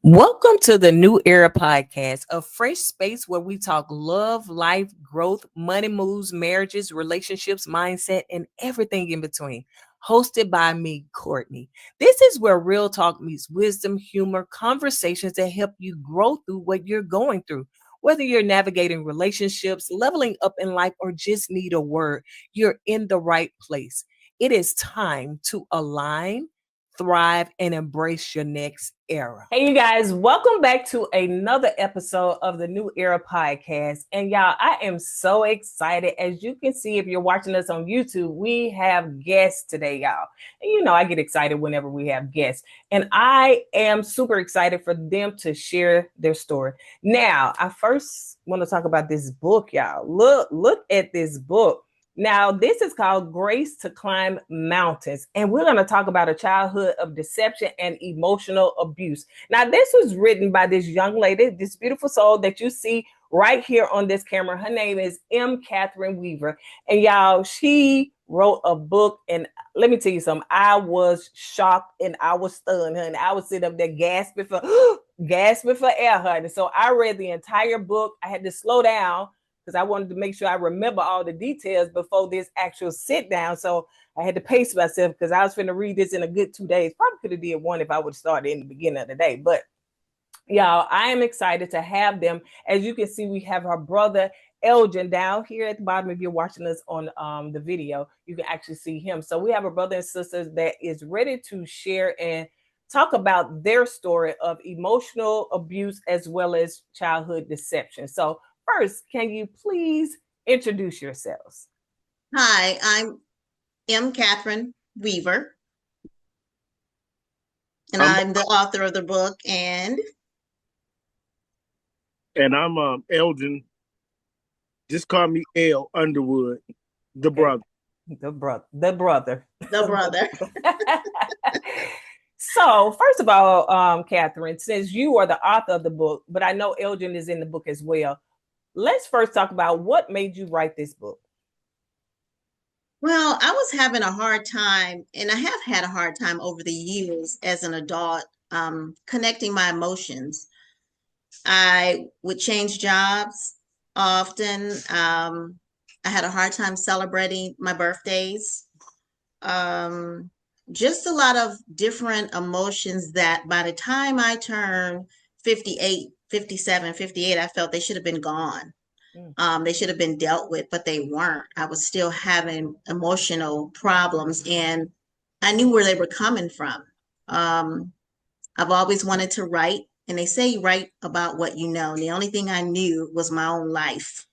Welcome to the New Era Podcast, a fresh space where we talk love, life, growth, money moves, marriages, relationships, mindset, and everything in between. Hosted by me, Courtney. This is where real talk meets wisdom, humor, conversations that help you grow through what you're going through. Whether you're navigating relationships, leveling up in life, or just need a word, you're in the right place. It is time to align, thrive, and embrace your next era. Hey, you guys, welcome back to another episode of the New Era Podcast. And y'all, I am so excited. As you can see, if you're watching us on YouTube, we have guests today, y'all. And you know, I get excited whenever we have guests. And I am super excited for them to share their story. Now, I first want to talk about this book, y'all. Look at this book. Now, this is called Grace to Climb Mountains, and we're going to talk about a childhood of deception and emotional abuse. Now, this was written by this young lady, this beautiful soul that you see right here on this camera. Her name is Katherine Weaver, and y'all, she wrote a book, and let me tell you something. I was shocked and I was stunned, honey. I was sitting up there gasping for air, honey. So I read the entire book. I had to slow down because I wanted to make sure I remember all the details before this actual sit down. So I had to pace myself because I was going to read this in a good 2 days. Probably could have did one if I would have started in the beginning of the day. But y'all, I am excited to have them. As you can see, we have our brother Elgen down here at the bottom. If you're watching us on the video, you can actually see him. So we have a brother and sister that is ready to share and talk about their story of emotional abuse as well as childhood deception. So first, can you please introduce yourselves? Hi, I'm Katherine Weaver, and I'm the author of the book. And I'm Elgen. Just call me L Underwood, the brother. The brother. So, first of all, Katherine, since you are the author of the book, but I know Elgen is in the book as well, let's first talk about what made you write this book. Well, I was having a hard time, and I have had a hard time over the years as an adult, connecting my emotions. I would change jobs often. I had a hard time celebrating my birthdays. Just a lot of different emotions that by the time I turned 58, 57, 58, I felt they should have been gone. They should have been dealt with, but they weren't. I was still having emotional problems, and I knew where they were coming from. I've always wanted to write, and they say write about what you know. And the only thing I knew was my own life.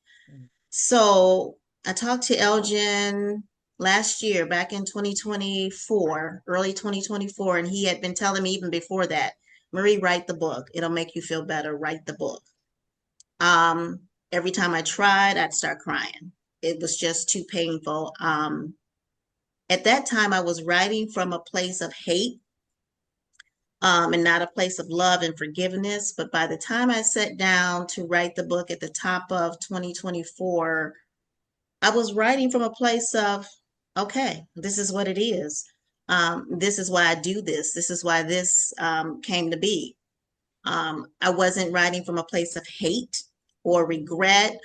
So I talked to Elgen last year, back in 2024, early 2024, and he had been telling me even before that, Marie, write the book. It'll make you feel better. Write the book. Every time I tried, I'd start crying. It was just too painful. At that time, I was writing from a place of hate, and not a place of love and forgiveness. But by the time I sat down to write the book at the top of 2024, I was writing from a place of, okay, this is what it is. This is why I do this. This is why this came to be. I wasn't writing from a place of hate or regret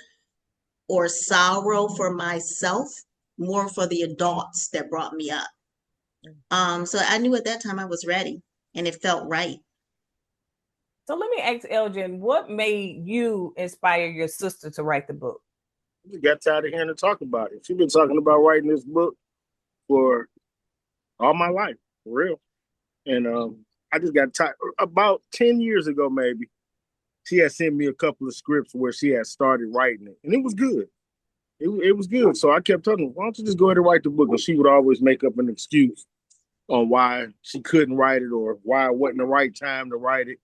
or sorrow for myself, more for the adults that brought me up. So I knew at that time I was ready, and it felt right. So let me ask Elgen, what made you inspire your sister to write the book? We got tired of hearing her talk about it. She's been talking about writing this book for all my life, for real. And I just got tired. About 10 years ago, maybe, she had sent me a couple of scripts where she had started writing it, and it was good. It was good. So I kept telling her, why don't you just go ahead and write the book? And she would always make up an excuse on why she couldn't write it or why it wasn't the right time to write it.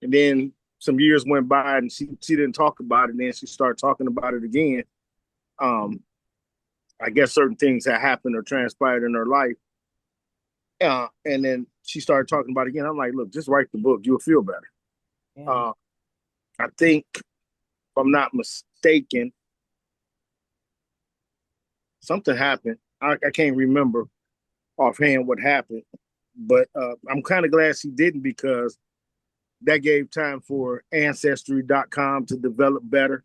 And then some years went by and she didn't talk about it. And then she started talking about it again. I guess certain things had happened or transpired in her life. And then she started talking about it again. I'm like, look, just write the book. You'll feel better. Yeah. I think, if I'm not mistaken, something happened. I can't remember offhand what happened, but I'm kind of glad she didn't, because that gave time for Ancestry.com to develop better.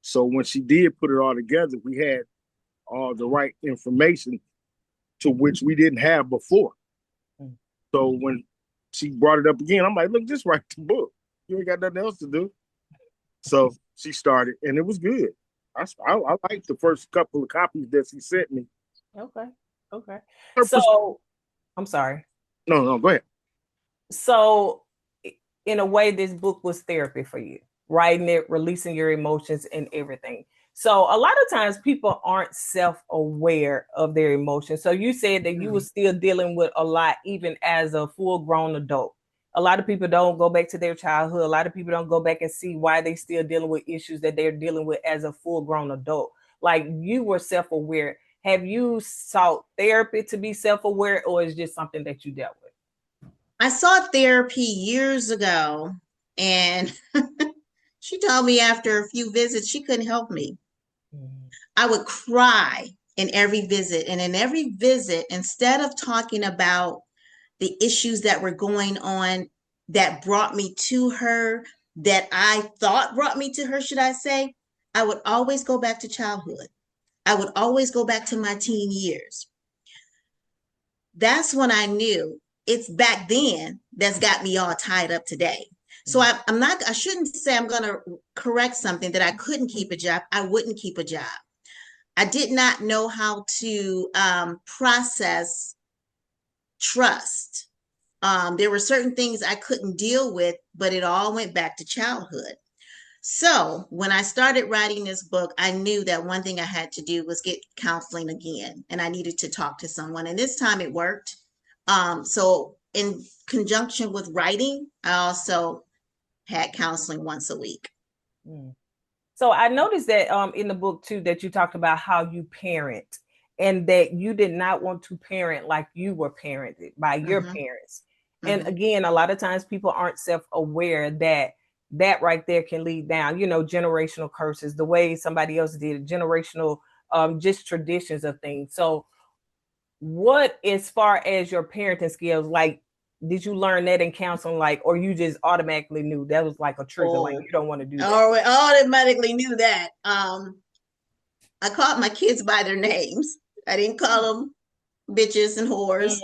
So when she did put it all together, we had all the right information to which we didn't have before. So when she brought it up again, I'm like, look, just write the book. You ain't got nothing else to do. So she started, and it was good. I liked the first couple of copies that she sent me. Okay. So I'm sorry. No, go ahead. So in a way, this book was therapy for you, writing it, releasing your emotions and everything. So a lot of times people aren't self-aware of their emotions. So you said that you were still dealing with a lot, even as a full-grown adult. A lot of people don't go back to their childhood. A lot of people don't go back and see why they still dealing with issues that they're dealing with as a full-grown adult. Like, you were self-aware. Have you sought therapy to be self-aware, or is it just something that you dealt with? I saw therapy years ago, and she told me after a few visits she couldn't help me. I would cry in every visit. And in every visit, instead of talking about the issues that were going on that brought me to her, that I thought brought me to her, should I say, I would always go back to childhood. I would always go back to my teen years. That's when I knew it's back then that's got me all tied up today. So I shouldn't say I'm going to correct something that I couldn't keep a job. I wouldn't keep a job. I did not know how to process trust. There were certain things I couldn't deal with, but it all went back to childhood. So when I started writing this book, I knew that one thing I had to do was get counseling again, and I needed to talk to someone. And this time it worked. So in conjunction with writing, I also had counseling once a week. So I noticed that in the book too, that you talked about how you parent, and that you did not want to parent like you were parented by your parents. And again, a lot of times people aren't self-aware that right there can lead down, generational curses, the way somebody else did, generational just traditions of things. So what, as far as your parenting skills, like, did you learn that in counseling, like, or you just automatically knew that was like a trigger, like you don't want to do that? Oh, I automatically knew that. I called my kids by their names. I didn't call them bitches and whores.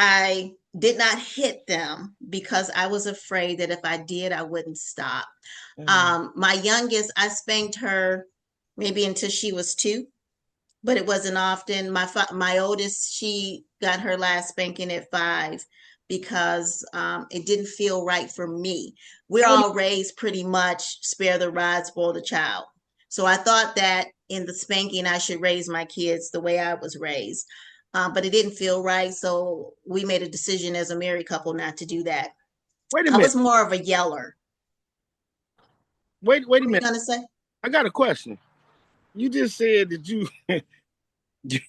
I did not hit them because I was afraid that if I did, I wouldn't stop. My youngest, I spanked her maybe until she was 2, but it wasn't often. My oldest, she got her last spanking at 5 because it didn't feel right for me. We're all raised pretty much spare the rod, spoil the child. So I thought that in the spanking, I should raise my kids the way I was raised. But it didn't feel right. So we made a decision as a married couple not to do that. Wait a minute. I was more of a yeller. Wait a minute. What are you gonna say? I got a question. You just said that you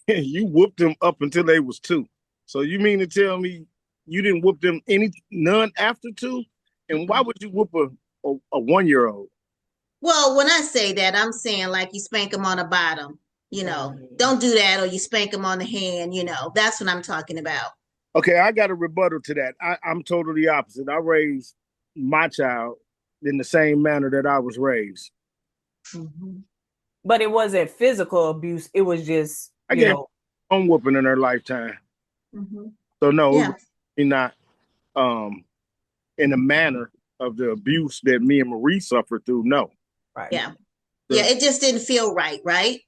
you whooped them up until they was 2. So you mean to tell me you didn't whoop them none after 2? And why would you whoop a 1-year-old? Well, when I say that, I'm saying like you spank them on the bottom. Don't do that, or you spank them on the hand. That's what I'm talking about. Okay, I got a rebuttal to that. I'm totally opposite. I raised my child in the same manner that I was raised. But it wasn't physical abuse. It was just, I gave home whooping in her lifetime. So no, it was not in the manner of the abuse that me and Marie suffered through. No. Right. Yeah. It just didn't feel right, right?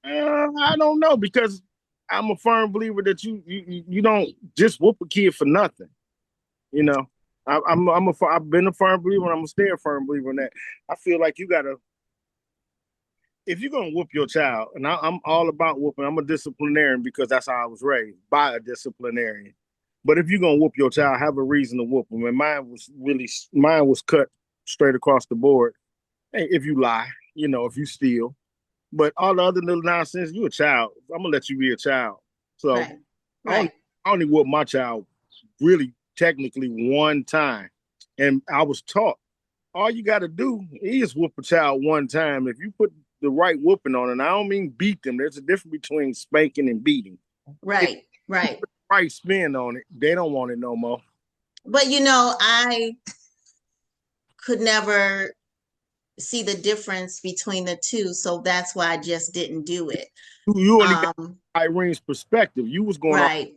I don't know, because I'm a firm believer that you don't just whoop a kid for nothing. I've been a firm believer, and I'm gonna stay a firm believer in that. I feel like you gotta, if you're gonna whoop your child, and I'm all about whooping. I'm a disciplinarian because that's how I was raised, by a disciplinarian. But if you're gonna whoop your child, have a reason to whoop them. And mine was cut straight across the board. Hey, if you lie, if you steal. But all the other little nonsense, you a child. I'm gonna let you be a child. So right. I only whooped my child really technically one time. And I was taught all you gotta do is whoop a child one time. If you put the right whooping on it, and I don't mean beat them. There's a difference between spanking and beating. Right. Right spin on it, they don't want it no more. But I could never see the difference between the two, so that's why I just didn't do it. You only got Irene's perspective. You was going off. Right.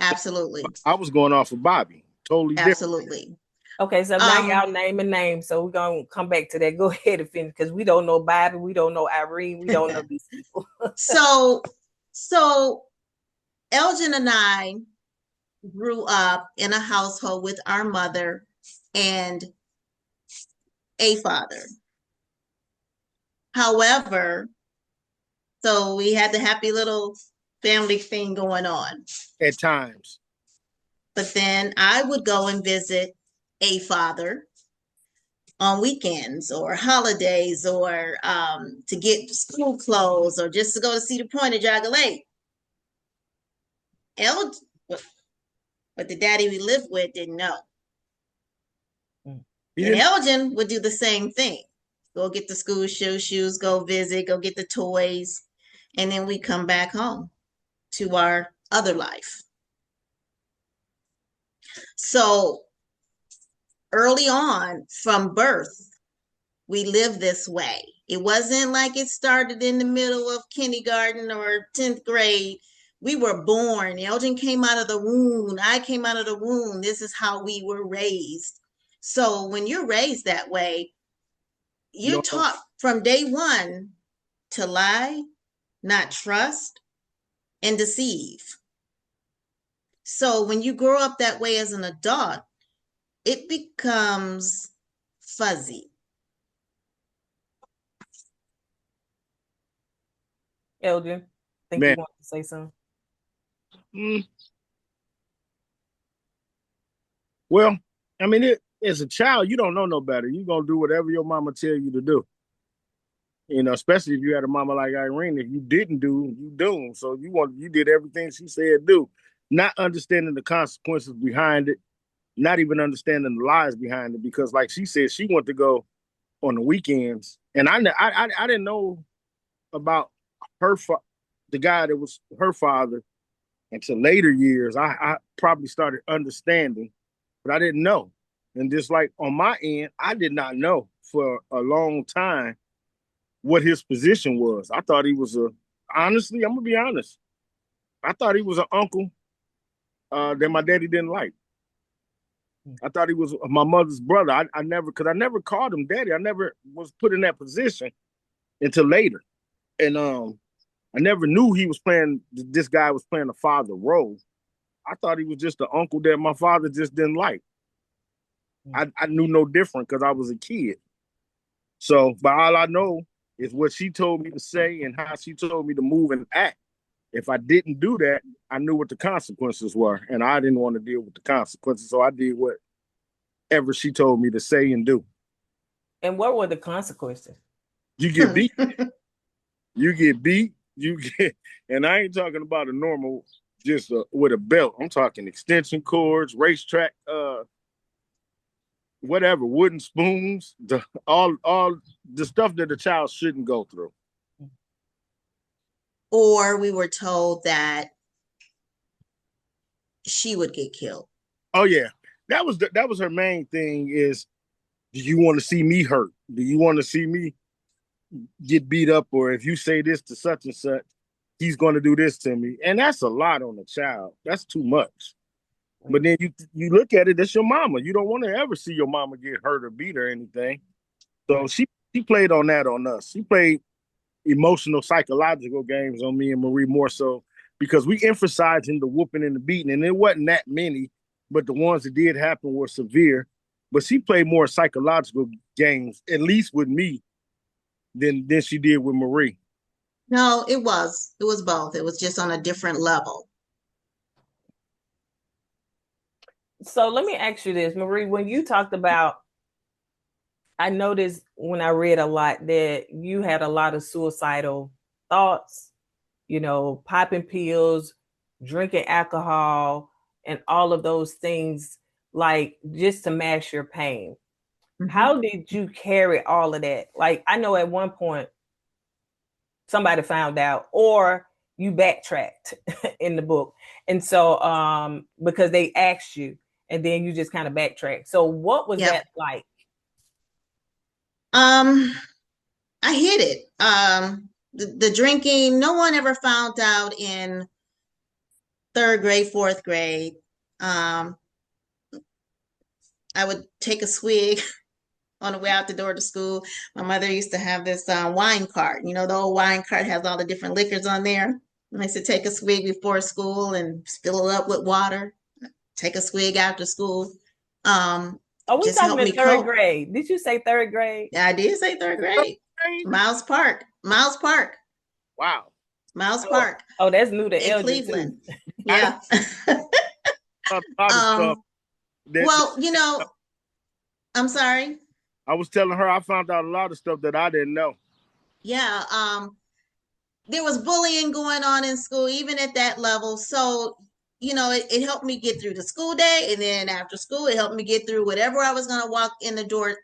Absolutely. I was going off of Bobby. Totally different. Absolutely. Okay, so now y'all name a name, so we're gonna come back to that. Go ahead and finish, because we don't know Bobby, we don't know Irene, we don't know these people. So Elgin and I grew up in a household with our mother and a father. However, so we had the happy little family thing going on at times. But then I would go and visit a father on weekends or holidays, or to get school clothes, or just to go to Cedar Point or Jogga Lake. But the daddy we lived with didn't know. And Elgin would do the same thing. Go get the school shoes, go visit, go get the toys. And then we come back home to our other life. So early on, from birth, we lived this way. It wasn't like it started in the middle of kindergarten or 10th grade. We were born. Elgin came out of the womb. I came out of the womb. This is how we were raised. So when you're raised that way, you're taught from day one to lie, not trust, and deceive. So when you grow up that way as an adult, it becomes fuzzy. Elgin, think you want to say something? Well, I mean, as a child, you don't know no better. You're going to do whatever your mama tell you to do. You know, especially if you had a mama like Irene. If you didn't do, you doomed. So you did everything she said do, not understanding the consequences behind it, not even understanding the lies behind it. Because, like she said, she wanted to go on the weekends, and I didn't know about the guy that was her father until later years. I probably started understanding, but I didn't know. And just like on my end, I did not know for a long time what his position was. I thought he was honestly, I'm gonna be honest, I thought he was an uncle that my daddy didn't like. I thought he was my mother's brother. I never called him daddy. I never was put in that position until later. And I never knew this guy was playing a father role. I thought he was just the uncle that my father just didn't like. I knew no different because I was a kid. So, but all I know is what she told me to say and how she told me to move and act. If I didn't do that, I knew what the consequences were, and I didn't want to deal with the consequences. So I did whatever she told me to say and do. And what were the consequences? You get beat. You get beat. And I ain't talking about a normal, just with a belt. I'm talking extension cords, racetrack, whatever, wooden spoons, all the stuff that a child shouldn't go through. Or we were told that she would get killed. Oh yeah, that was her main thing. Is, do you want to see me hurt? Do you want to see me get beat up? Or if you say this to such and such, he's going to do this to me. And that's a lot on a child. That's too much. But then you look at it, that's your mama. You don't want to ever see your mama get hurt or beat or anything. So she played on that on us. She played emotional, psychological games on me and Marie more so because we emphasized in the whooping and the beating, and it wasn't that many, but the ones that did happen were severe. But she played more psychological games, at least with me, than she did with Marie. No, it was both. It was just on a different level. So let me ask you this, Marie, when you talked about, I noticed when I read a lot that you had a lot of suicidal thoughts, popping pills, drinking alcohol, and all of those things, like just to mask your pain. Mm-hmm. How did you carry all of that? Like, I know at one point somebody found out, or you backtracked in the book. And so, because they asked you, and then you just kind of backtrack. So what was Yep. that like? I hid it. The drinking, no one ever found out in third grade, fourth grade. I would take a swig on the way out the door to school. My mother used to have this wine cart. You know, the old wine cart has all the different liquors on there. And I used to take a swig before school and fill it up with water. Take a swig after school. Are we Just talking help in me third cope. grade? Did you say third grade? I did say third grade. Miles Park. Wow. Miles Park Oh, that's new to in Elgin Cleveland. too. Yeah. A lot of stuff. Well, you know, I'm sorry. I was telling her I found out a lot of stuff that I didn't know. Yeah. There was bullying going on in school, even at that level. So, you know, it helped me get through the school day. And then after school, it helped me get through whatever I was going to walk in the door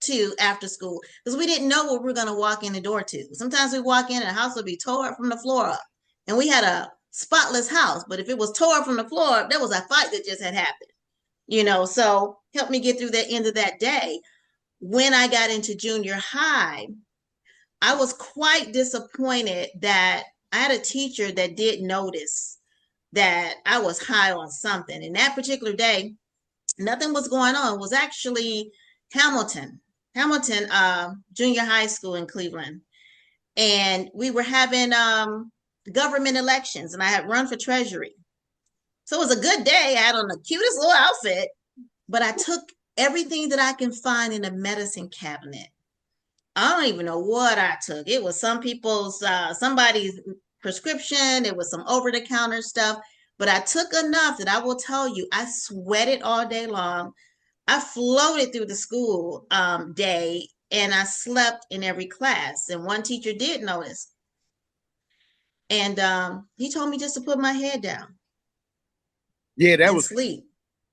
to after school. Because we didn't know what we were going to walk in the door to. Sometimes we walk in and the house would be tore up from the floor up. And we had a spotless house. But if it was tore up from the floor up, there was a fight that just had happened. You know, so helped me get through the end of that day. When I got into junior high, I was quite disappointed that I had a teacher that did notice that I was high on something. And that particular day, nothing was going on. It was actually Hamilton Junior High School in Cleveland. And we were having government elections, and I had run for treasury. So it was a good day. I had on the cutest little outfit, but I took everything that I can find in a medicine cabinet. I don't even know what I took. It was somebody's prescription. It was some over-the-counter stuff, but I took enough that I will tell you, I sweated all day long. I floated through the school day, and I slept in every class. And one teacher did notice, and he told me just to put my head down. Yeah, that and was sleep.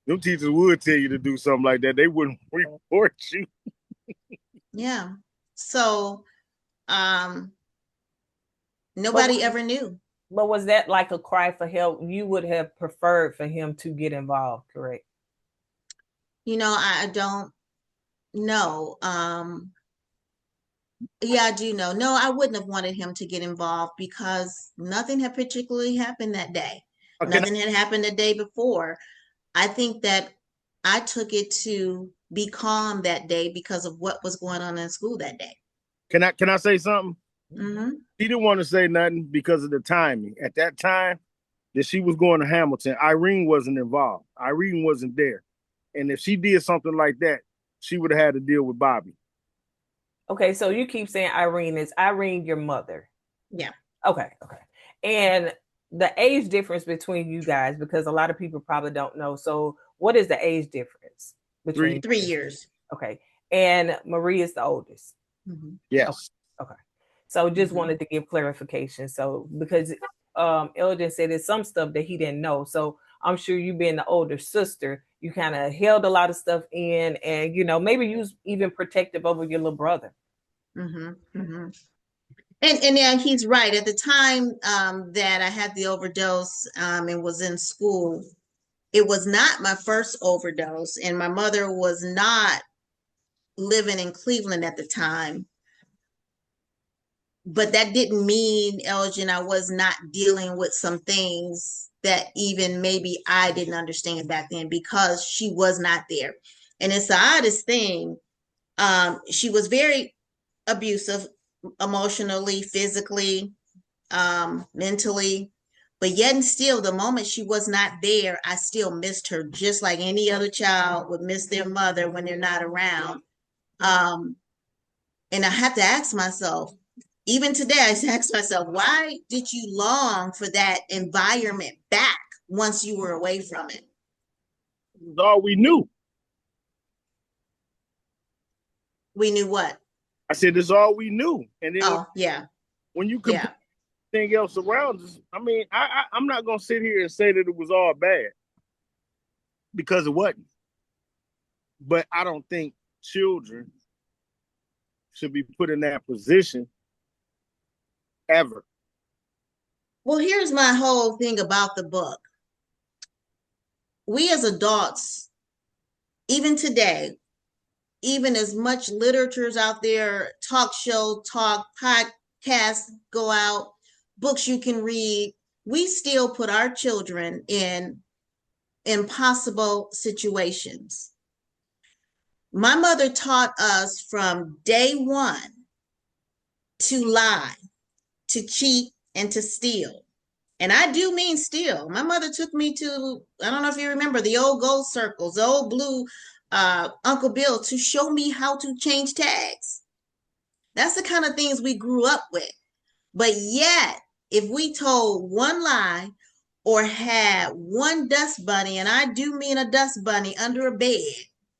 Them teachers would tell you to do something like that. They wouldn't report you. Yeah. So nobody ever knew. But was that like a cry for help? You would have preferred for him to get involved, correct? You know, I don't know. Yeah, I do know. No, I wouldn't have wanted him to get involved because nothing had particularly happened that day. Nothing had happened the day before. I think that I took it to be calm that day because of what was going on in school that day. Can I say something? Mm-hmm. She didn't want to say nothing because of the timing. At that time that she was going to Hamilton, Irene wasn't involved. Irene wasn't there. And if she did something like that, she would have had to deal with Bobby. Okay, so you keep saying Irene. Is Irene your mother? Yeah. Okay. And the age difference between you guys, because a lot of people probably don't know. So what is the age difference between 3 years? Okay. And Marie is the oldest. Mm-hmm. Yes. Okay. So just wanted to give clarification. So because Elgen said there's some stuff that he didn't know. So I'm sure you being the older sister, you kind of held a lot of stuff in, and maybe you was even protective over your little brother. Mm-hmm. Mm-hmm. And yeah, he's right. At the time that I had the overdose and was in school, it was not my first overdose, and my mother was not living in Cleveland at the time. But that didn't mean, Elgin, I was not dealing with some things that even maybe I didn't understand back then because she was not there. And it's the oddest thing. She was very abusive emotionally, physically, mentally. But yet and still, the moment she was not there, I still missed her, just like any other child would miss their mother when they're not around. And I had to ask myself, even today, I ask myself, why did you long for that environment back once you were away from it? It was all we knew. We knew what? I said, this is all we knew. And then when you compare anything else around us, I mean, I'm not going to sit here and say that it was all bad because it wasn't. But I don't think children should be put in that position ever. Well, here's my whole thing about the book. we as adults, even today, even as much literature's out there, talk podcasts go out, books you can read, we still put our children in impossible situations. My mother taught us from day one to lie, to cheat, and to steal. And I do mean steal. My mother took me to, I don't know if you remember, the old gold circles, the old blue Uncle Bill, to show me how to change tags. That's the kind of things we grew up with. But yet, if we told one lie or had one dust bunny, and I do mean a dust bunny, under a bed,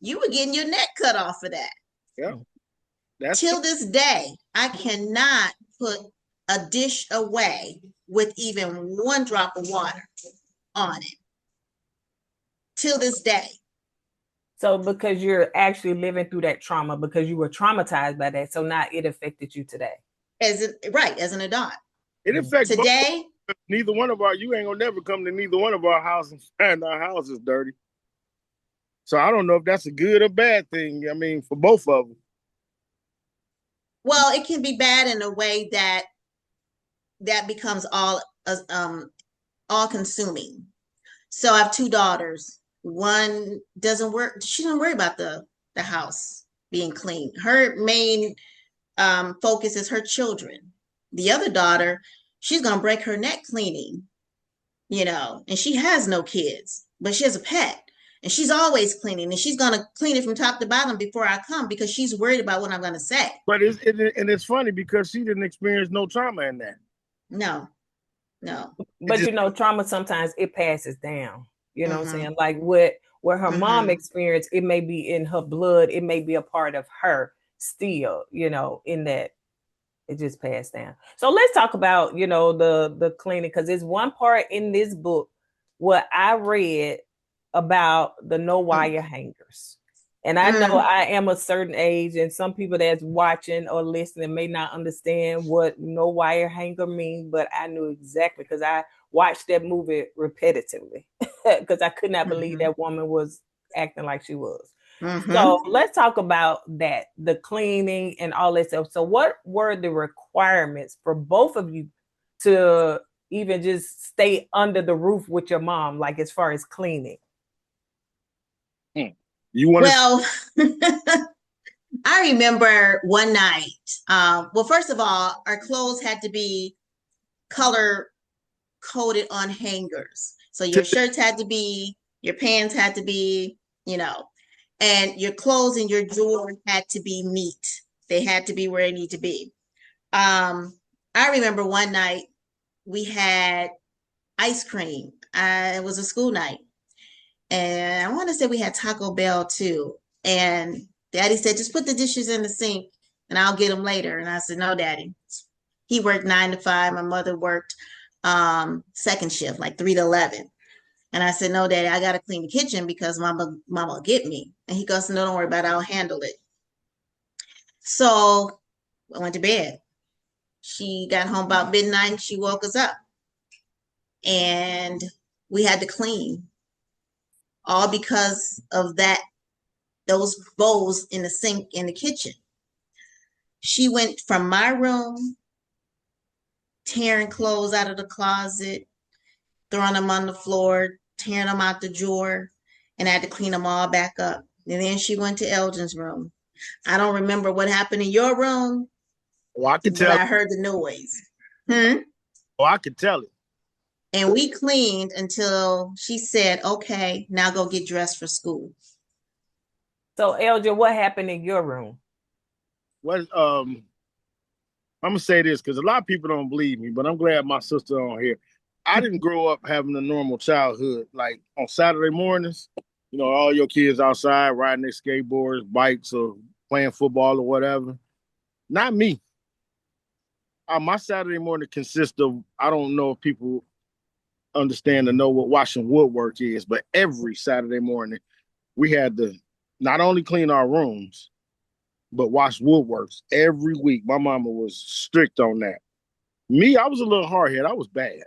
you were getting your neck cut off for that. Yeah. That's Till this day, I cannot put a dish away with even one drop of water on it. Till this day. So because you're actually living through that trauma, because you were traumatized by that, so now it affected you today. As an adult. It affects today. Neither one of you ain't gonna never come to neither one of our houses and our house is dirty. So I don't know if that's a good or bad thing. I mean, for both of them. Well, it can be bad in a way that becomes all consuming. So I have two daughters. One doesn't work. She doesn't worry about the house being clean. Her main focus is her children. The other daughter, she's gonna break her neck cleaning, and she has no kids, but she has a pet. And she's always cleaning, and she's gonna clean it from top to bottom before I come because she's worried about what I'm gonna say. But it's funny because she didn't experience no trauma in that. No. But trauma sometimes it passes down. You know what I'm saying? Like what her mom experienced, it may be in her blood, it may be a part of her still, in that it just passed down. So let's talk about, the cleaning, because there's one part in this book where I read about the no wire hangers. And I know I am a certain age, and some people that's watching or listening may not understand what no wire hanger mean, but I knew exactly because I watched that movie repetitively because I could not believe that woman was acting like she was. So let's talk about that, the cleaning and all that stuff. So what were the requirements for both of you to even just stay under the roof with your mom, like as far as cleaning? Well, I remember one night. Well, first of all, our clothes had to be color coded on hangers. So your shirts had to be, your pants had to be, and your clothes and your drawers had to be neat. They had to be where they need to be. I remember one night we had ice cream. It was a school night. And I want to say we had Taco Bell too. And Daddy said, just put the dishes in the sink and I'll get them later. And I said, no, Daddy. He worked 9 to 5. My mother worked second shift, like 3 to 11. And I said, no, Daddy, I got to clean the kitchen because mama will get me. And he goes, no, don't worry about it. I'll handle it. So I went to bed. She got home about midnight. She woke us up. And we had to clean. All because of those bowls in the sink in the kitchen. She went from my room, tearing clothes out of the closet, throwing them on the floor, tearing them out the drawer, and I had to clean them all back up. And then she went to Elgen's room. I don't remember what happened in your room. Well, I can tell. I heard the noise. Oh, I could tell it. And we cleaned until she said, okay, now go get dressed for school. So, Elgen, what happened in your room? Well, I'm going to say this because a lot of people don't believe me, but I'm glad my sister on here. I didn't grow up having a normal childhood. Like on Saturday mornings, all your kids outside riding their skateboards, bikes, or playing football or whatever. Not me. My Saturday morning consists of, I don't know if people understand or know what washing woodwork is, but every Saturday morning we had to not only clean our rooms, but wash woodworks every week. My mama was strict on that. Me, I was a little hard-headed. I was bad.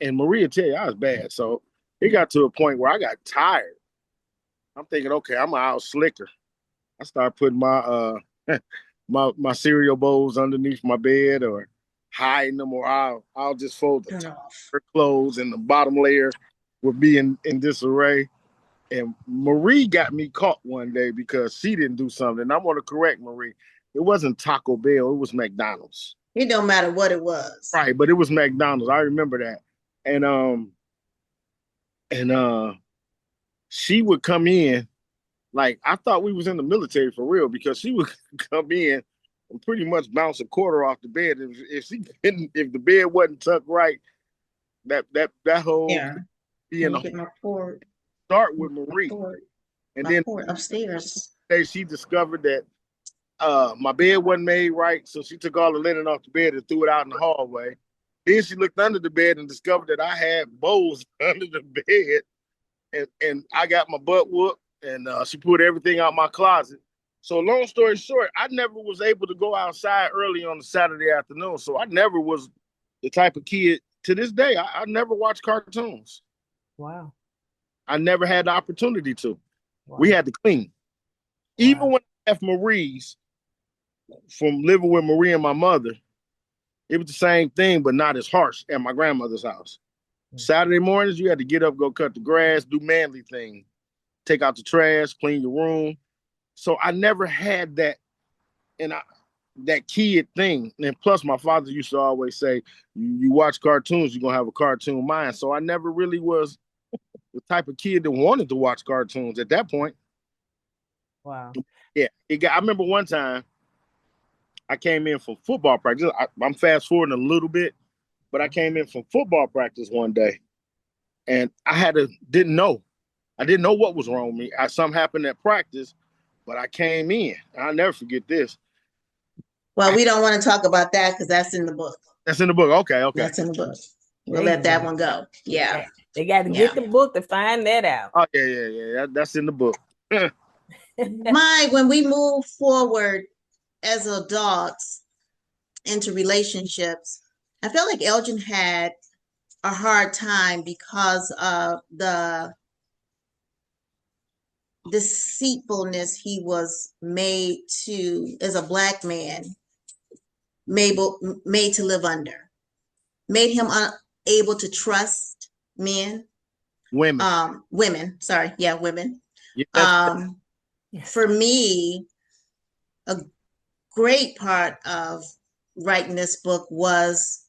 And Maria tell you I was bad. So it got to a point where I got tired. I'm thinking, okay, I'm out slicker. I started putting my my cereal bowls underneath my bed or hiding them, or I'll just fold the Turn top off. of clothes and the bottom layer would be in disarray. And Marie got me caught one day because she didn't do something. And I want to correct Marie. It wasn't Taco Bell, it was McDonald's. It don't matter what it was. Right, but it was McDonald's. I remember that. And she would come in like I thought we was in the military for real because she would come in and pretty much bounce a quarter off the bed. If the bed wasn't tucked right, that whole Yeah. being Let me a get my cord. start with My Marie. cord. And My then cord upstairs. she discovered that my bed wasn't made right, so she took all the linen off the bed and threw it out in the hallway. Then she looked under the bed and discovered that I had bowls under the bed, and I got my butt whooped, and she put everything out my closet. So long story short, I never was able to go outside early on a Saturday afternoon. So I never was the type of kid. To this day, I never watched cartoons. Wow. I never had the opportunity to. Wow. We had to clean. Wow. Even when I left Marie's from living with Marie and my mother, it was the same thing, but not as harsh at my grandmother's house. Saturday mornings, you had to get up, go cut the grass, do manly things, take out the trash, clean your room. So I never had that, that kid thing. And plus, my father used to always say, "You watch cartoons, you're gonna have a cartoon mind." So I never really was the type of kid that wanted to watch cartoons at that point. Wow. Yeah, I remember one time I came in from football practice. I'm fast forwarding a little bit, but I came in from football practice one day, and didn't know. I didn't know what was wrong with me. Something happened at practice, but I came in. I'll never forget this. Well, we don't want to talk about that because that's in the book. That's in the book. Okay. That's in the book. We'll let that one go. Yeah. They got to get the book to find that out. Oh, yeah. That's in the book. When we move forward as adults into relationships, I feel like Elgin had a hard time because of the deceitfulness he was made to, as a Black man, made to live under, made him unable to trust men. Women. Sorry. Yeah, women. Yes. For me, a great part of writing this book was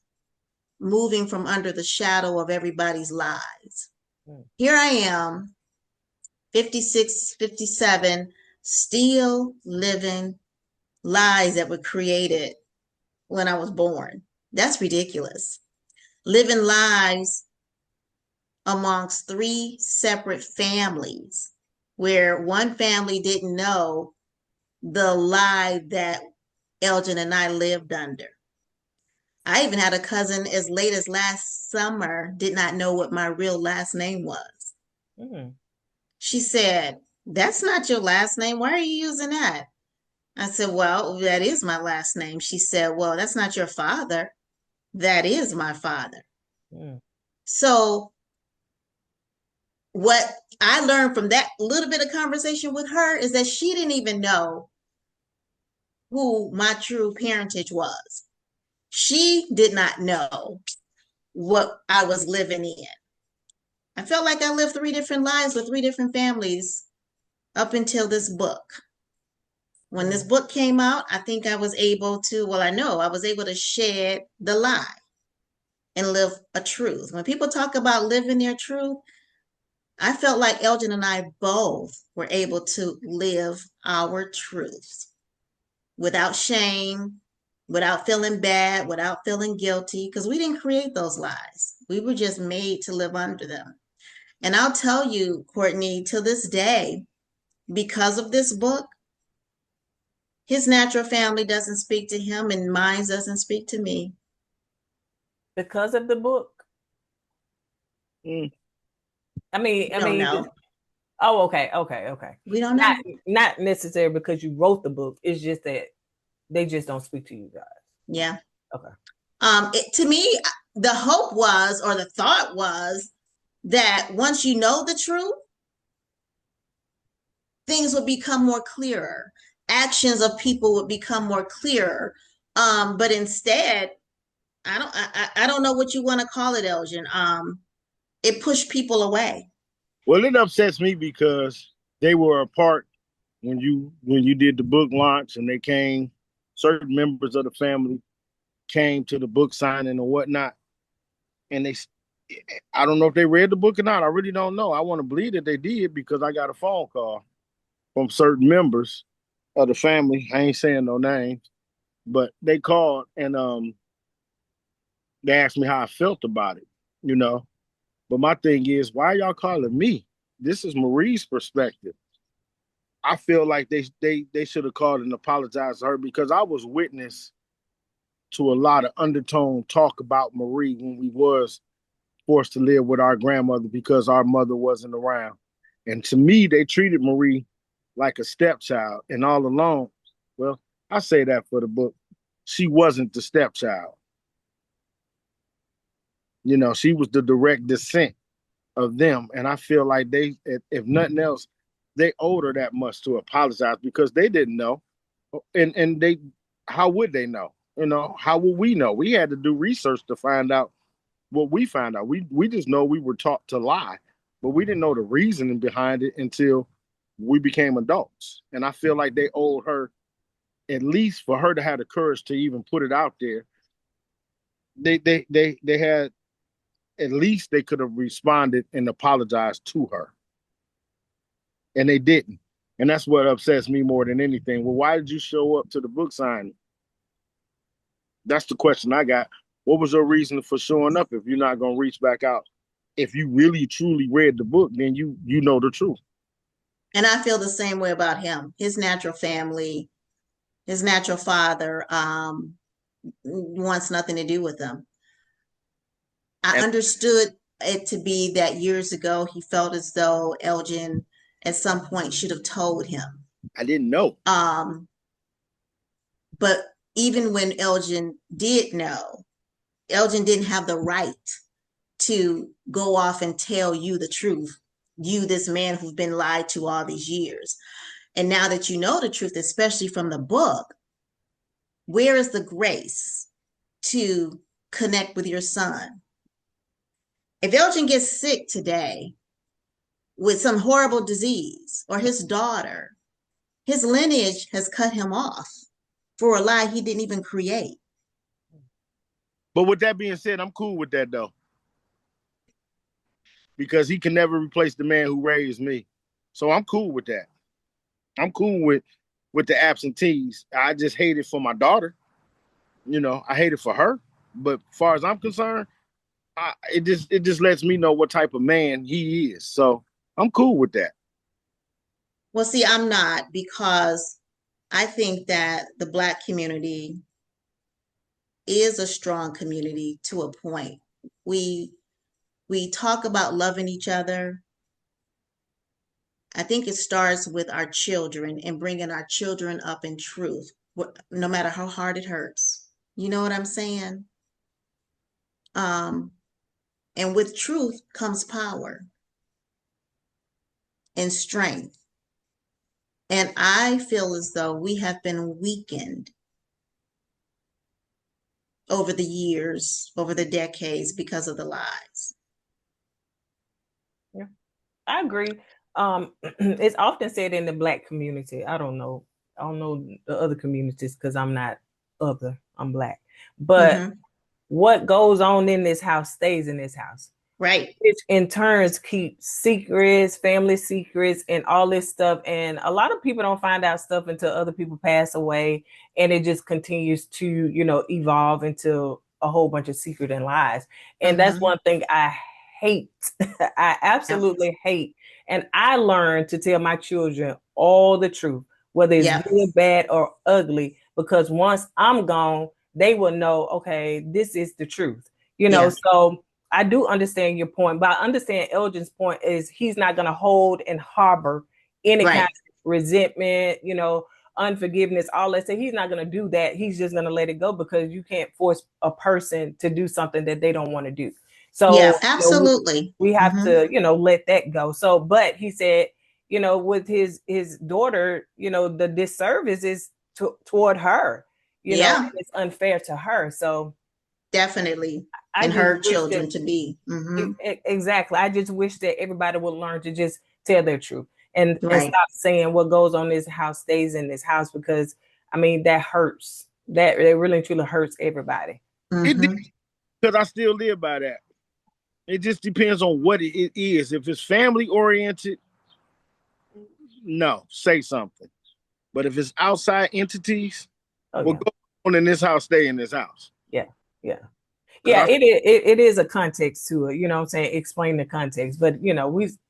moving from under the shadow of everybody's lies. Here I am, 56, 57, still living lies that were created when I was born. That's ridiculous. Living lives amongst 3 separate families where one family didn't know the lie that Elgin and I lived under. I even had a cousin as late as last summer did not know what my real last name was. Mm-hmm. She said, "That's not your last name. Why are you using that?" I said, "Well, that is my last name." She said, "Well, that's not your father. That is my father." Mm. So what I learned from that little bit of conversation with her is that she didn't even know who my true parentage was. She did not know what I was living in. I felt like I lived 3 different lives with 3 different families up until this book. When this book came out, I think I was able to, I know I was able to shed the lie and live a truth. When people talk about living their truth, I felt like Elgin and I both were able to live our truths without shame, without feeling bad, without feeling guilty, because we didn't create those lies. We were just made to live under them. And I'll tell you, Courtney, to this day, because of this book, his natural family doesn't speak to him and mine doesn't speak to me. Because of the book? I mean, know. Oh, okay. We don't know. Not necessarily because you wrote the book. It's just that they just don't speak to you guys. Yeah. Okay. To me, the hope was, or the thought was, that once you know the truth, things would become more clearer. Actions of people would become more clearer. But instead, I don't know what you want to call it, Elgin. It pushed people away. Well, it upsets me because they were a part when you did the book launch, and they came. Certain members of the family came to the book signing or whatnot, and I don't know if they read the book or not. I really don't know. I want to believe that they did because I got a phone call from certain members of the family. I ain't saying no names, but they called and they asked me how I felt about it, you know. But my thing is, why are y'all calling me? This is Marie's perspective. I feel like they should have called and apologized to her because I was witness to a lot of undertone talk about Marie when we was forced to live with our grandmother because our mother wasn't around. And to me, they treated Marie like a stepchild. And all along, well, I say that for the book, she wasn't the stepchild. You know, she was the direct descent of them. And I feel like they, if nothing else, they owed her that much to apologize because they didn't know. And they, how would they know? You know, how would we know? We had to do research to find out what we found out. We just know we were taught to lie, but we didn't know the reasoning behind it until we became adults. And I feel like they owed her, at least for her to have the courage to even put it out there. They had, at least they could have responded and apologized to her, and they didn't. And that's what upsets me more than anything. Well, why did you show up to the book signing? That's the question I got. What was your reason for showing up if you're not going to reach back out? If you really truly read the book, then you know the truth. And I feel the same way about him. His natural family, his natural father, wants nothing to do with him. I And understood it to be that years ago he felt as though Elgin at some point should have told him. I didn't know. But even when Elgin did know, Elgin didn't have the right to go off and tell you the truth. You, this man who's been lied to all these years. And now that you know the truth, especially from the book, where is the grace to connect with your son? If Elgin gets sick today with some horrible disease, or his daughter, his lineage has cut him off for a lie he didn't even create. But with that being said, I'm cool with that though, because he can never replace the man who raised me. So I'm cool with that. I'm cool with the absentees. I just hate it for my daughter. You know, I hate it for her. But as far as I'm concerned, it just lets me know what type of man he is. So I'm cool with that. Well, see, I'm not, because I think that the Black community is a strong community to a point. We talk about loving each other. I think it starts with our children and bringing our children up in truth, no matter how hard it hurts. You know what I'm saying? And with truth comes power and strength. And I feel as though we have been weakened over the years, over the decades, because of the lies. Yeah, I agree. It's often said in the Black community. I don't know the other communities because I'm not other. I'm Black. But what goes on in this house stays in this house. Right. Which in turns keep secrets, family secrets, and all this stuff. And a lot of people don't find out stuff until other people pass away, and it just continues to, you know, evolve into a whole bunch of secret and lies. And that's one thing I hate. I absolutely hate. And I learned to tell my children all the truth, whether it's good, bad, or ugly, because once I'm gone, they will know, okay, this is the truth. You know, so I do understand your point, but I understand Elgin's point is he's not going to hold and harbor any kind of resentment, you know, unforgiveness, all that. So he's not going to do that. He's just going to let it go, because you can't force a person to do something that they don't want to do. Yeah, So, absolutely. we have Hmm. to, let that go. So, but he said, with his daughter, the disservice is toward her, Yeah, it's unfair to her. So definitely. I And just her wish that children to be. Hmm. exactly. I just wish that everybody would learn to just tell their truth and Right. stop saying what goes on in this house stays in this house, because I mean that hurts. That it really and truly hurts everybody. It did, Hmm. because I still live by that. It just depends on what it is. If it's family oriented, no, say something. But if it's outside entities, Oh what yeah, goes on in this house, stay in this house. yeah, yeah. Cause Yeah, it is a context to it, what I'm saying? Explain the context. But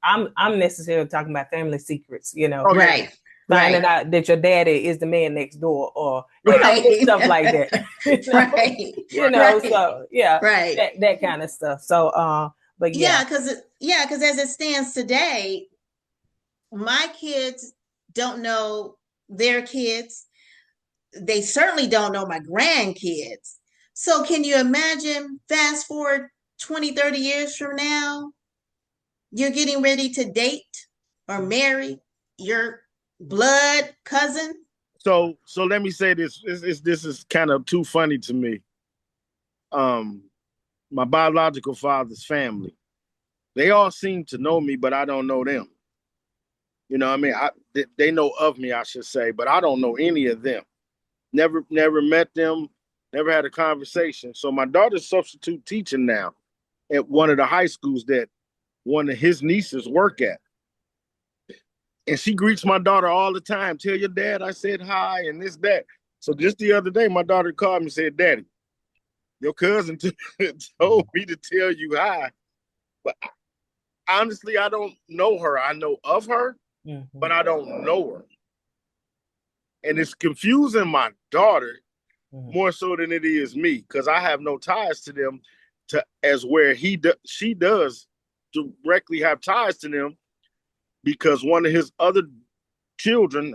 I'm necessarily talking about family secrets, oh yeah, Right. finding Right. out that your daddy is the man next door, or just Right. stuff like that. Right. Right. So yeah, Right. that kind of stuff. So but yeah. Because as it stands today, my kids don't know their kids. They certainly don't know my grandkids. So can you imagine, fast forward 20, 30 years from now, you're getting ready to date or marry your blood cousin? so let me say this. This is kind of too funny to me. Um, my biological father's family, they all seem to know me, but I don't know them. You know what I mean? They know of me, I should say, but I don't know any of them. Never met them, never had a conversation. So my daughter's substitute teaching now at one of the high schools that one of his nieces work at. And she greets my daughter all the time. Tell your dad I said hi and this, that. So just the other day, my daughter called me and said, Daddy, your cousin told me to tell you hi. But honestly, I don't know her. I know of her, Mhm. but I don't know her. And it's confusing my daughter Mhm. more so than it is me, because I have no ties to them to as where she does directly have ties to them, because one of his other children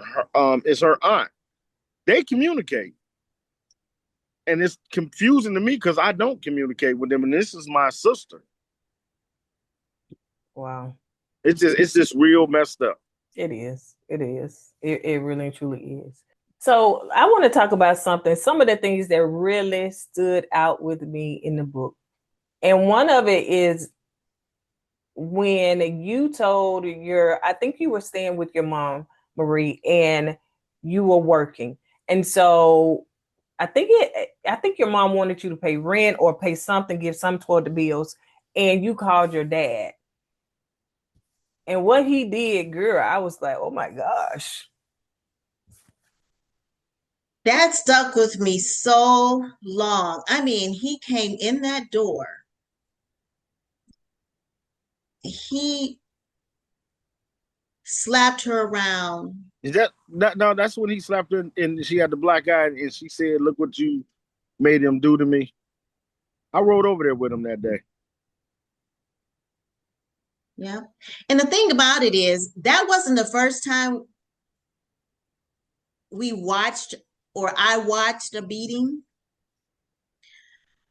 is her aunt. They communicate. And it's confusing to me because I don't communicate with them. And this is my sister. Wow. It's just real messed up. It is. It is. It really and truly is. So I want to talk about some of the things that really stood out with me in the book. And one of it is when you told I think you were staying with your mom, Marie, and you were working. And so I think your mom wanted you to pay rent or pay something, give some toward the bills, and you called your dad. And what he did, girl, I was like, oh my gosh. That stuck with me so long. I mean, he came in that door. He slapped her around. Is that no? That's when he slapped her and she had the black eye and she said, "Look what you made him do to me." I rode over there with him that day. Yeah. And the thing about it is, that wasn't the first time we watched or I watched a beating.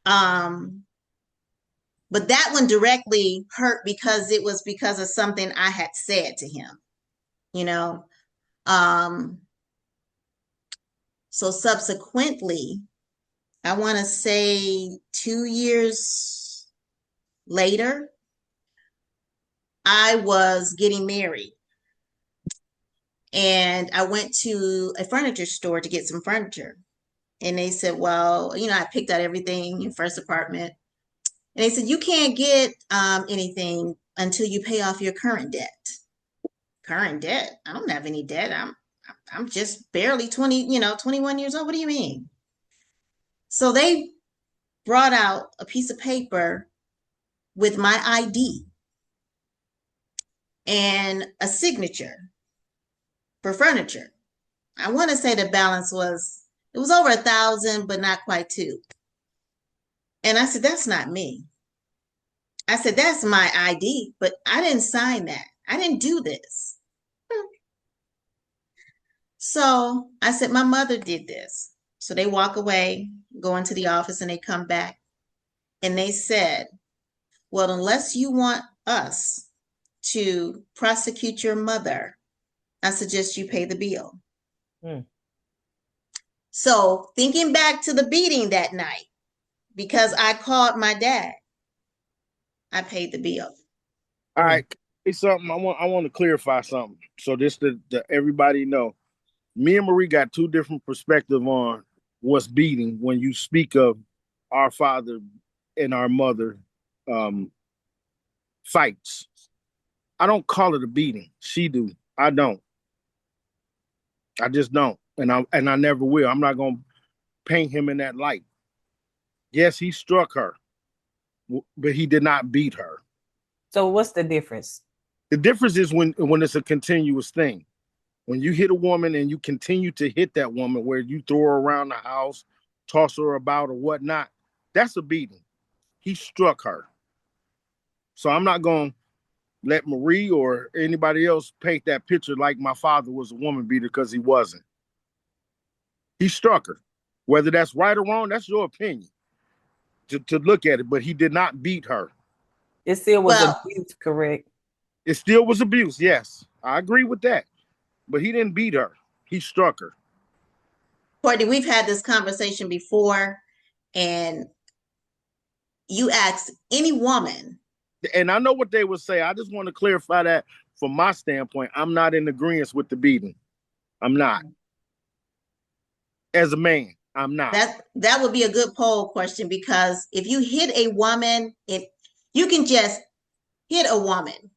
Um, but that one directly hurt because it was because of something I had said to him, you know. Um, so subsequently, I want to say 2 years later, I was getting married. And I went to a furniture store to get some furniture. And they said, well, I picked out everything in first apartment. And they said, you can't get anything until you pay off your current debt. Current debt? I don't have any debt. I'm just barely 20, 21 years old. What do you mean? So they brought out a piece of paper with my ID and a signature for furniture. I want to say the balance it was over 1,000, but not quite two. And I said, that's not me. I said, that's my ID, but I didn't sign that. I didn't do this. So I said, my mother did this. So they walk away, go into the office, and they come back. And they said, Well, unless you want us to prosecute your mother, I suggest you pay the bill. Hmm. So thinking back to the beating that night, because I called my dad, I paid the bill. All right, it's something I want to clarify something. So this the everybody know. Me and Marie got two different perspectives on what's beating when you speak of our father and our mother um, fights. I don't call it a beating. She do. I don't. I just don't, and I never will. I'm not gonna paint him in that light. Yes, he struck her, but he did not beat her. So what's the difference? The difference is when it's a continuous thing. When you hit a woman and you continue to hit that woman, where you throw her around the house, toss her about or whatnot, that's a beating. He struck her. So I'm not going to let Marie or anybody else paint that picture like my father was a woman beater, because he wasn't. He struck her. Whether that's right or wrong, that's your opinion to look at it, but he did not beat her. It still was Well, abuse, correct? It still was abuse. Yes, I agree with that. But he didn't beat her. He struck her. Courtney, we've had this conversation before, and you ask any woman. And I know what they would say. I just want to clarify that from my standpoint. I'm not in agreement with the beating. I'm not. As a man, I'm not. That would be a good poll question, because if you hit a woman, if you can just hit a woman,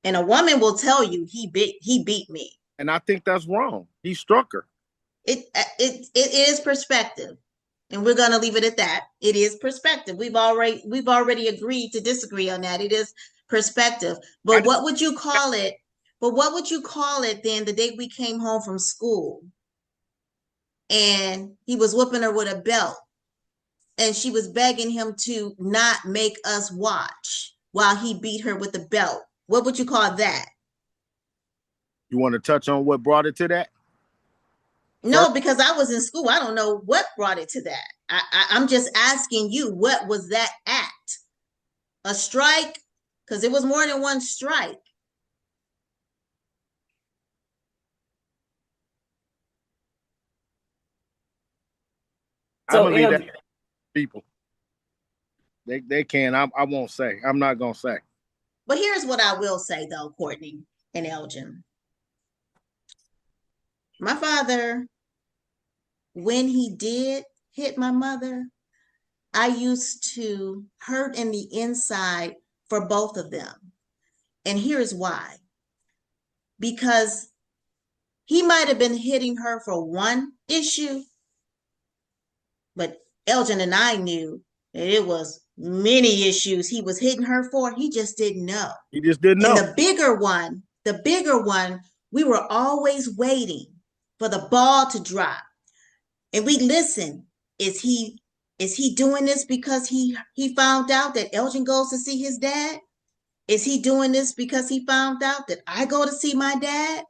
and a woman will tell you he beat me. And I think that's wrong. He struck her. It is perspective, and we're going to leave it at that. It is perspective. We've already agreed to disagree on that. It is perspective. But what would you call it? But what would you call it then the day we came home from school and he was whipping her with a belt and she was begging him to not make us watch while he beat her with the belt? What would you call that? You want to touch on what brought it to that? No, because I was in school. I don't know what brought it to that. I'm just asking you, what was that act? A strike? Because it was more than one strike. I So believe that people. They can. I won't say. I'm not gonna say. But here's what I will say though, Courtney and Elgin. My father, when he did hit my mother, I used to hurt in the inside for both of them. And here's why. Because he might have been hitting her for one issue, but Elgin and I knew that it was many issues he was hitting her for. He just didn't know. He just didn't And know. the bigger one, we were always waiting for the ball to drop. And we listen. Is he doing this because he found out that Elgin goes to see his dad? Is he doing this because he found out that I go to see my dad?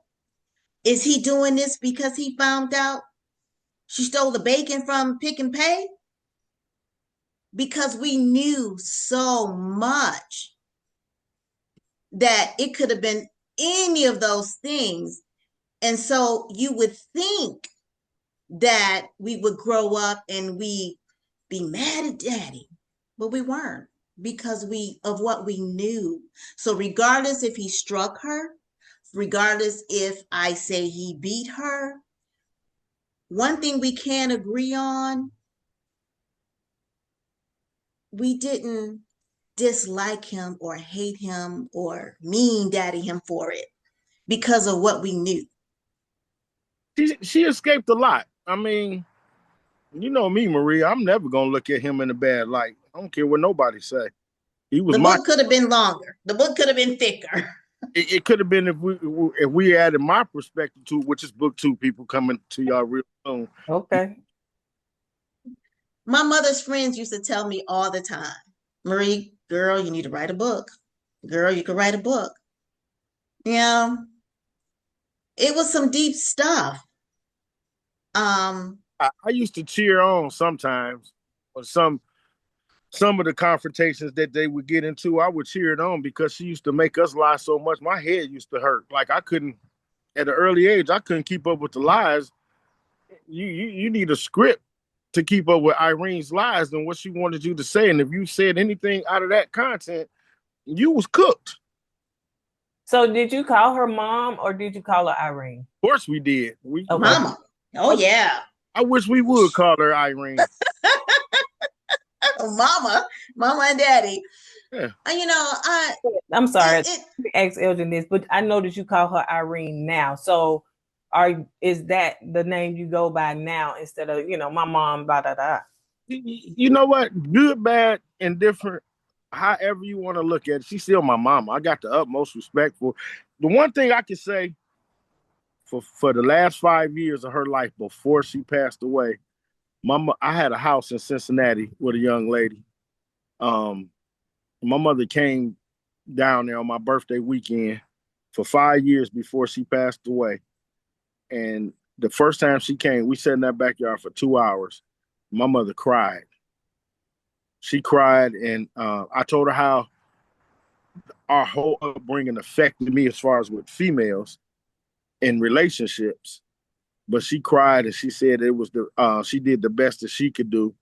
Is he doing this because he found out she stole the bacon from Pick and Pay? Because we knew so much that it could have been any of those things. And so you would think that we would grow up and we be mad at daddy, but we weren't, because of what we knew. So regardless if he struck her, regardless if I say he beat her, one thing we can agree on, we didn't dislike him or hate him or mean daddy him for it, because of what we knew. She escaped a lot. I mean, you know me, Maria. I'm never gonna look at him in a bad light. I don't care what nobody say. He was The my. book could have been longer. The book could have been thicker. It could have been if we added my perspective to, which is book 2. People coming to y'all real soon. okay. My mother's friends used to tell me all the time, Marie, girl, you need to write a book. Girl, you could write a book. Yeah, it was some deep stuff. I used to cheer on sometimes, or some of the confrontations that they would get into, I would cheer it on because she used to make us lie so much. My head used to hurt. Like I couldn't, at an early age, I couldn't keep up with the lies. You need a script to keep up with Irene's lies and what she wanted you to say. And if you said anything out of that content, you was cooked. So did you call her mom or did you call her Irene? Of course we did. Okay. Mama. Oh yeah. I wish we would call her Irene. Mama and daddy. Yeah. I'm sorry. Ask Elgen this, but I know that you call her Irene now. So is that the name you go by now instead of, my mom, blah, blah, blah? You know what? Good, bad, and different. However you want to look at it, she's still my mama. I got the utmost respect for her. The one thing I can say for the last 5 years of her life before she passed away, I had a house in Cincinnati with a young lady. My mother came down there on my birthday weekend for 5 years before she passed away. And the first time she came, we sat in that backyard for 2 hours. My mother cried. She cried, and I told her how our whole upbringing affected me as far as with females in relationships. But she cried, and she said it was she did the best that she could do,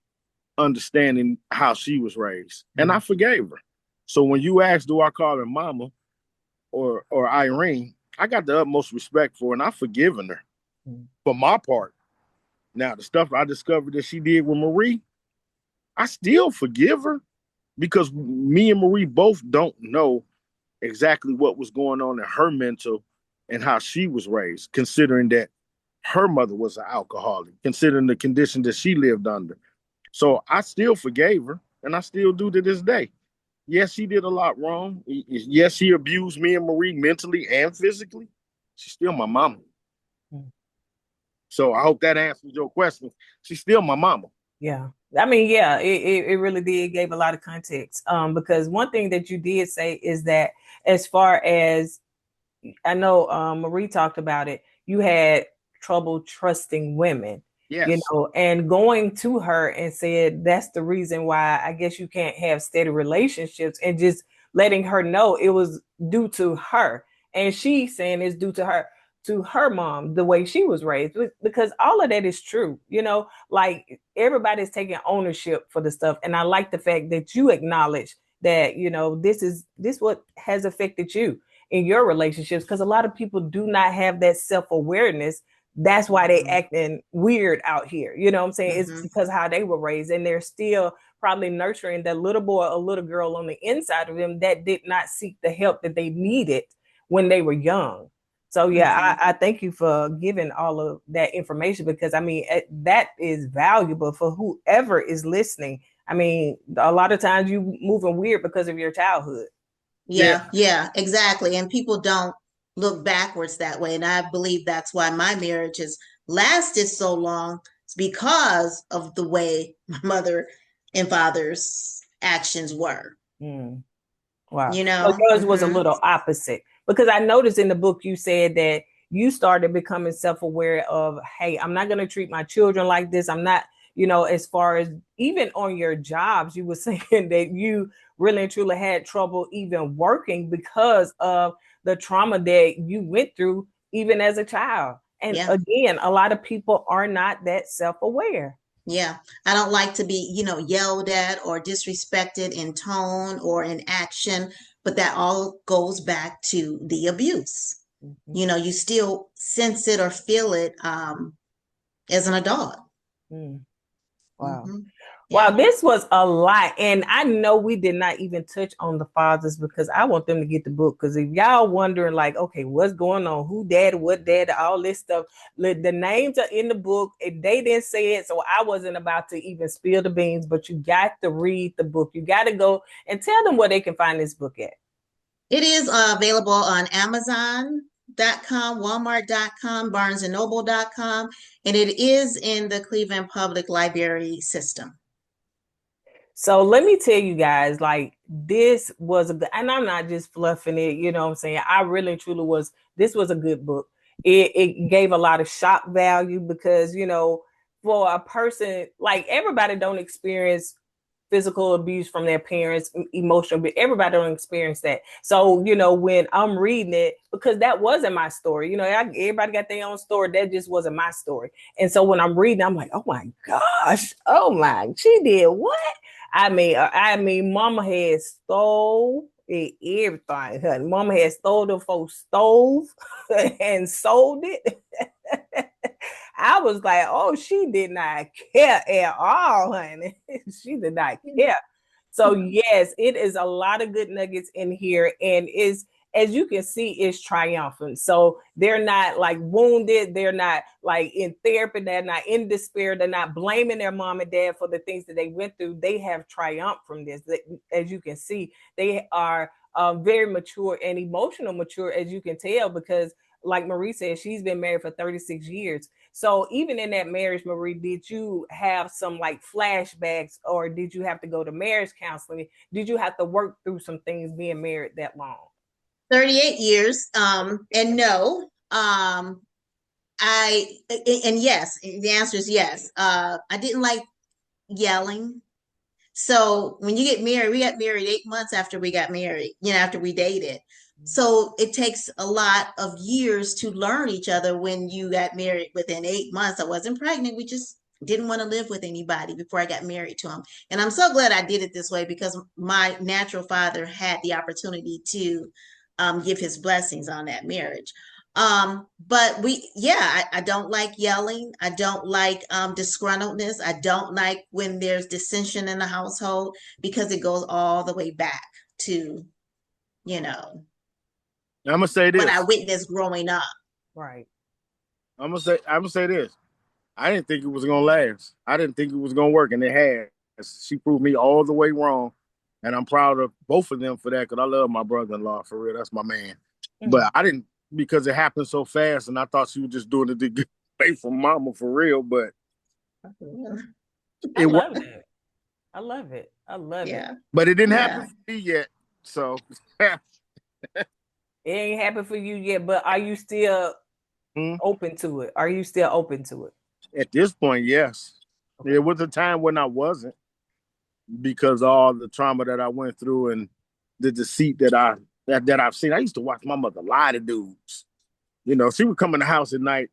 understanding how she was raised. And I forgave her. So when you ask, do I call her mama or Irene, I got the utmost respect for her, and I've forgiven her for my part. Now, the stuff I discovered that she did with Marie, I still forgive her because me and Marie both don't know exactly what was going on in her mental and how she was raised, considering that her mother was an alcoholic, considering the condition that she lived under. So I still forgave her, and I still do to this day. Yes, she did a lot wrong. Yes, she abused me and Marie mentally and physically. She's still my mama. So I hope that answers your question. She's still my mama. Yeah. I mean, yeah, it really did gave a lot of context. Because one thing that you did say is that as far as I know, Marie talked about it, you had trouble trusting women. Yes. And going to her and said that's the reason why I guess you can't have steady relationships, and just letting her know it was due to her. And she saying it's due to her mom, the way she was raised, because all of that is true. Like everybody's taking ownership for the stuff. And I like the fact that you acknowledge that, this what has affected you in your relationships, because a lot of people do not have that self-awareness. That's why they acting weird out here. You know what I'm saying? It's because how they were raised, and they're still probably nurturing that little boy or little girl on the inside of them that did not seek the help that they needed when they were young. So yeah, I thank you for giving all of that information, because I mean, that is valuable for whoever is listening. I mean, a lot of times you moving weird because of your childhood. Yeah, exactly. And people don't look backwards that way. And I believe that's why my marriage has lasted so long. It's because of the way my mother and father's actions were. Wow. So yours was a little opposite, because I noticed in the book you said that you started becoming self-aware of, hey, I'm not going to treat my children like this. I'm not, as far as even on your jobs, you were saying that you really and truly had trouble even working because of the trauma that you went through even as a child. And again, a lot of people are not that self-aware. Yeah, I don't like to be, yelled at or disrespected in tone or in action, but that all goes back to the abuse. You still sense it or feel it as an adult. Wow. Wow, this was a lot. And I know we did not even touch on the fathers, because I want them to get the book. Because if y'all wondering, like, okay, what's going on? Who dad, what dad, all this stuff. The names are in the book. They didn't say it, so I wasn't about to even spill the beans. But you got to read the book. You got to go and tell them where they can find this book at. It is available on Amazon.com, Walmart.com, BarnesandNoble.com, and it is in the Cleveland Public Library system. So let me tell you guys, like, this was and I'm not just fluffing it, you know what I'm saying? I really truly this was a good book. It gave a lot of shock value, because, for a person, like, everybody don't experience physical abuse from their parents, emotional, but everybody don't experience that. So, you know, when I'm reading it, because that wasn't my story, you know, everybody got their own story. That just wasn't my story. And so when I'm reading, I'm like, oh my gosh, oh my, she did what? I mean, mama had stole everything. Honey. Mama had stole the folks stove and sold it. I was like, oh, she did not care at all, honey. She did not care. So yes, it is a lot of good nuggets in here, and is, as you can see, is triumphant. So they're not like wounded, they're not like in therapy, they're not in despair, they're not blaming their mom and dad for the things that they went through. They have triumphed from this. As you can see, they are very mature and emotional mature, as you can tell, because like Marie said, she's been married for 36 years. So even in that marriage, Marie, did you have some like flashbacks, or did you have to go to marriage counseling? Did you have to work through some things being married that long? 38 years. And no, and yes, the answer is yes. I didn't like yelling. So when you get married, we got married 8 months after we got married, after we dated. So it takes a lot of years to learn each other when you got married within 8 months. I wasn't pregnant. We just didn't want to live with anybody before I got married to him. And I'm so glad I did it this way, because my natural father had the opportunity to give his blessings on that marriage. But I don't like yelling. I don't like disgruntledness. I don't like when there's dissension in the household, because it goes all the way back to, I'm gonna say this. what I witnessed growing up. Right. I'm gonna say this. I didn't think it was gonna last. I didn't think it was gonna work, and it has. She proved me all the way wrong, and I'm proud of both of them for that, because I love my brother-in-law, for real. That's my man. Mm-hmm. But I didn't, because it happened so fast, and I thought she was just doing it to get away from mama, for real. But I love it. I love it. I love it. But it didn't happen for me yet. So it ain't happened for you yet. But are you still open to it? Are you still open to it? At this point, yes. Okay. There was a time when I wasn't, because of all the trauma that I went through and the deceit that I've seen. I used to watch my mother lie to dudes. She would come in the house at night,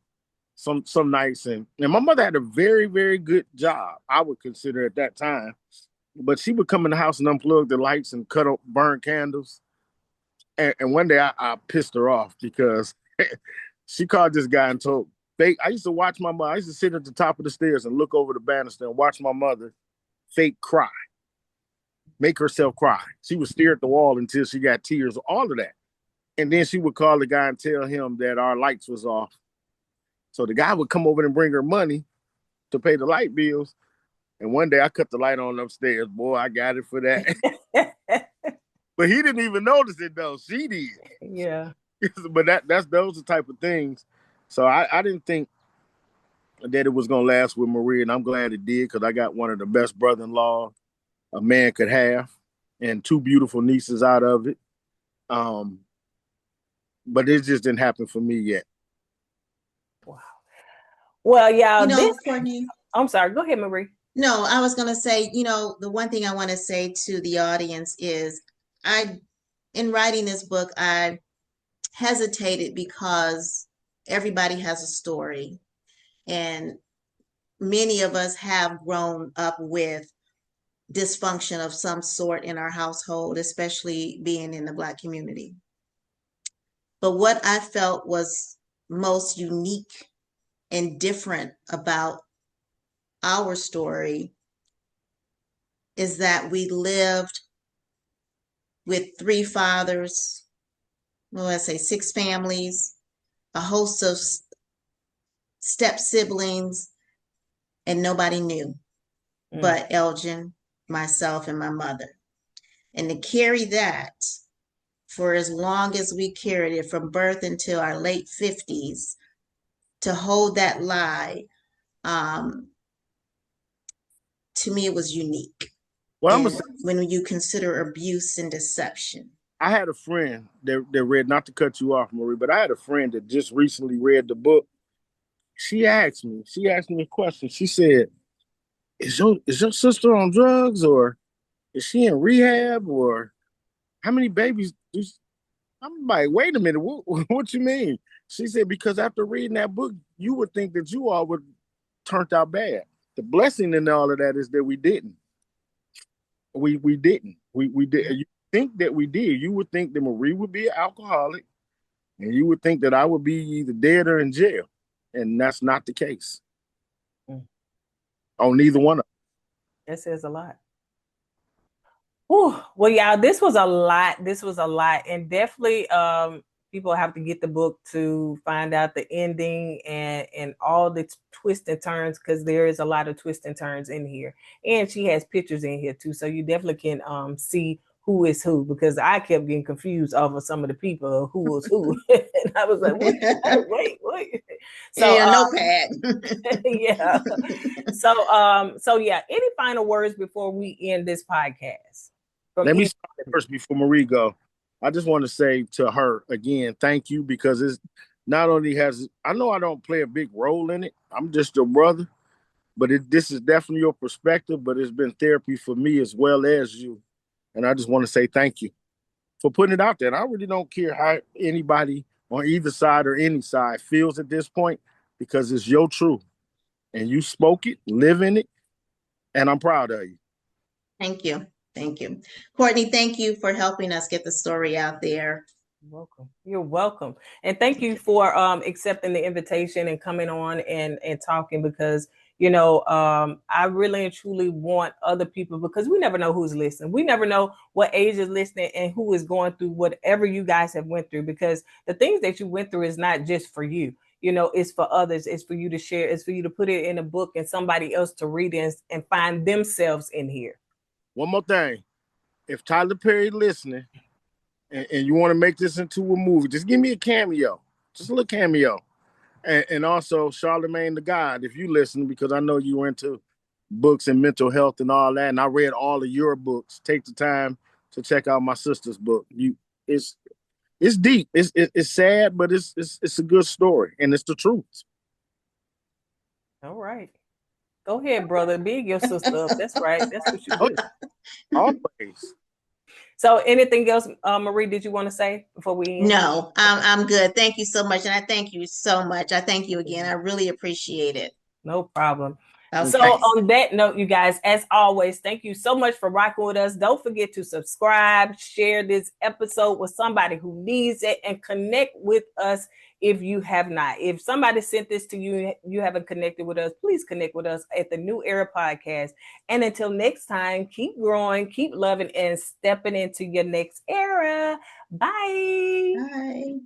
some nights, and my mother had a very, very good job, I would consider, at that time. But she would come in the house and unplug the lights and cut up, burn candles. And one day I pissed her off, because she called this guy and told. I used to watch my mother. I used to sit at the top of the stairs and look over the banister and watch my mother fake cry, make herself cry. She would stare at the wall until she got tears, all of that. And then she would call the guy and tell him that our lights was off. So the guy would come over and bring her money to pay the light bills. And one day I cut the light on upstairs. Boy, I got it for that. But he didn't even notice it, though. She did. Yeah. But those are the type of things. So I didn't think that it was going to last with Marie, and I'm glad it did, because I got one of the best brother-in-law a man could have, and two beautiful nieces out of it. But it just didn't happen for me yet. Wow. Well, y'all, Courtney, I'm sorry. Go ahead, Marie. No, I was going to say, the one thing I want to say to the audience is, in writing this book, I hesitated because everybody has a story, and many of us have grown up with dysfunction of some sort in our household, especially being in the Black community. But what I felt was most unique and different about our story is that we lived with 3 fathers, let's say 6 families, a host of step siblings, and nobody knew but Elgen, myself, and my mother. And to carry that for as long as we carried it, from birth until our late 50s, to hold that lie, to me, it was unique. Well, when you consider abuse and deception. I had a friend that read, not to cut you off, Marie, but I had a friend that just recently read the book. She asked me a question. She said, is your sister on drugs, or is she in rehab or how many babies do she? I'm like, wait a minute, what you mean? She said, because after reading that book, you would think that you all would turned out bad. The blessing in all of that is that we didn't. We didn't. We did. You think that we did. You would think that Marie would be an alcoholic, and you would think that I would be either dead or in jail, and that's not the case. Mm. On neither one of them. That says a lot. Whew. Well, y'all, this was a lot. This was a lot. And definitely people have to get the book to find out the ending and all the twists and turns, because there is a lot of twists and turns in here. And she has pictures in here too. So you definitely can see who is who, because I kept getting confused over some of the people who was who. And I was like, wait. So yeah, notepad. yeah. So yeah, any final words before we end this podcast? Let me start first before Marie go. I just want to say to her again, thank you, because it's not only has I know I don't play a big role in it. I'm just your brother, but this is definitely your perspective. But it's been therapy for me as well as you, and I just want to say thank you for putting it out there. And I really don't care how anybody on either side or any side feels at this point, because it's your truth, and you spoke it, live in it, and I'm proud of you. Thank you. Thank you. Courtney, thank you for helping us get the story out there. You're welcome. You're welcome. And thank you for accepting the invitation and coming on and talking, because I really and truly want other people, because we never know who's listening. We never know what age is listening and who is going through whatever you guys have went through, because the things that you went through is not just for you. It's for others. It's for you to share. It's for you to put it in a book and somebody else to read it and find themselves in here. One more thing. If Tyler Perry listening and you want to make this into a movie, just give me a cameo. Just a little cameo. And also Charlemagne the God, if you listen, because I know you were into books and mental health and all that, and I read all of your books. Take the time to check out my sister's book. It's deep. It's sad, but it's a good story, and it's the truth. All right. Go ahead, brother. Big your sister up. That's right. That's what you do. Always. So anything else, Marie, did you want to say before we end? No, I'm good. Thank you so much. And I thank you so much. I thank you again. I really appreciate it. No problem. Okay. So on that note, you guys, as always, thank you so much for rocking with us. Don't forget to subscribe, share this episode with somebody who needs it, and connect with us if you have not. If somebody sent this to you, you haven't connected with us, please connect with us at the New Era Podcast. And until next time, keep growing, keep loving, and stepping into your next era. Bye. Bye.